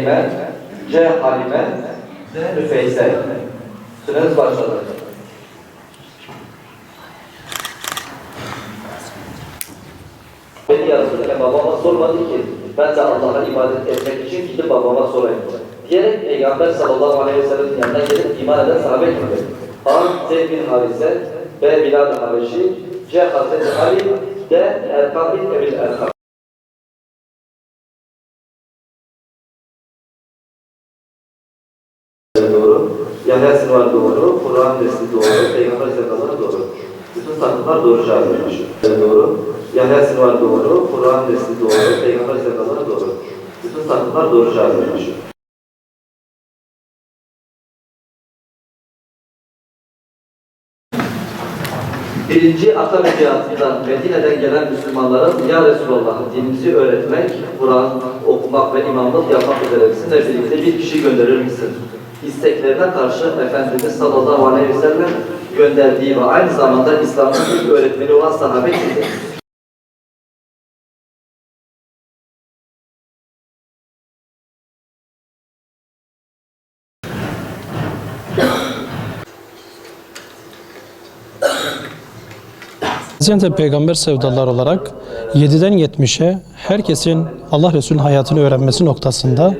Eymen, C. Halime, D. Nüfeysel. Süreniz başladı. Beni yaratırken babama sormadı ki, ben de Allah'a ibadet etmek için gidip babama sorayım. Diyerek Peygamber sallallahu aleyhi ve sellem'in yanına gelip iman eden sahabe kimdir? A. Zeyd bin Harise, B. Bilal Habeşi, C. Hazreti Ali, D. Erkam bin Ebil Erkam. Doğru. Yahya Sinvar doğru, Kur'an nesli doğru, Peygamber sevdaları doğru. Bütün takımlar doğru cevap vermiş. Doğru. Yahya Sinvar doğru, Kur'an nesli doğru, Peygamber sevdaları doğru. Bütün takımlar doğru cevap vermiş. Birinci Ata Mücahit'ten Medine'den gelen Müslümanların Ya Resulallah dinimizi öğretmek, Kur'an okumak ve imamlık yapmak üzere bizimle birlikte bir kişi gönderir misin? İsteklerine karşı Efendimiz sallallahu aleyhi ve sellem gönderdiği ve aynı zamanda İslam'ın ilk öğretmeni olan sahabe kimdir? Biz peygamber sevdalılar olarak 7'den 70'e herkesin Allah Resulü'nün hayatını öğrenmesi noktasında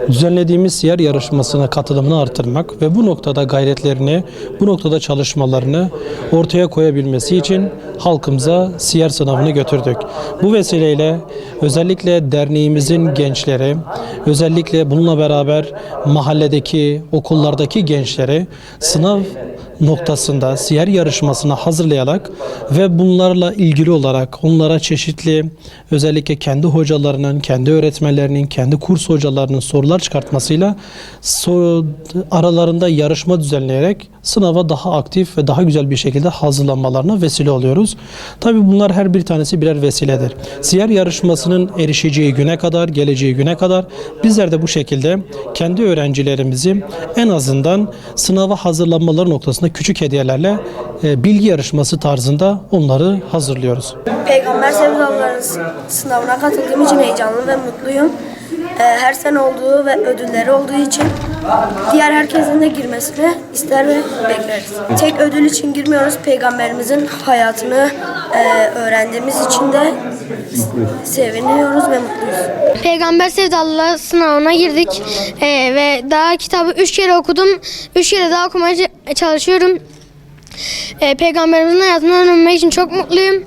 düzenlediğimiz siyer yarışmasına katılımını artırmak ve bu noktada gayretlerini, bu noktada çalışmalarını ortaya koyabilmesi için halkımıza siyer sınavını götürdük. Bu vesileyle özellikle derneğimizin gençleri, özellikle bununla beraber mahalledeki, okullardaki gençleri sınav noktasında siyer yarışmasına hazırlayarak ve bunlarla ilgili olarak onlara çeşitli özellikle kendi hocalarının, kendi öğretmenlerinin, kendi kurs hocalarının sorular çıkartmasıyla aralarında yarışma düzenleyerek sınava daha aktif ve daha güzel bir şekilde hazırlanmalarına vesile oluyoruz. Tabii bunlar her bir tanesi birer vesiledir. Siyer yarışmasının erişeceği güne kadar, geleceği güne kadar bizler de bu şekilde kendi öğrencilerimizi en azından sınava hazırlanmaları noktasında küçük hediyelerle bilgi yarışması tarzında onları hazırlıyoruz. Peygamber sevdalıların sınavına katıldığım için heyecanlı ve mutluyum. Her sene olduğu ve ödülleri olduğu için diğer herkesin de girmesini ister ve bekleriz. Tek ödül için girmiyoruz. Peygamberimizin hayatını öğrendiğimiz için de seviniyoruz ve mutluyuz. Peygamber sevdalılar sınavına girdik ve daha kitabı 3 kere okudum. 3 kere daha okumaya çalışıyorum. Peygamberimizin hayatını öğrenmek için çok mutluyum.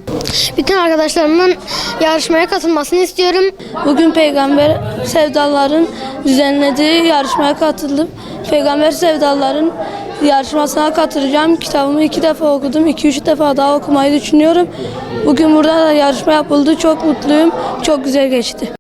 Bütün arkadaşlarımın yarışmaya katılmasını istiyorum. Bugün Peygamber sevdalıların düzenlediği yarışmaya katıldım. Peygamber sevdalıların yarışmasına katılacağım. Kitabımı 2 defa okudum. 2-3 defa daha okumayı düşünüyorum. Bugün burada da yarışma yapıldı. Çok mutluyum. Çok güzel geçti.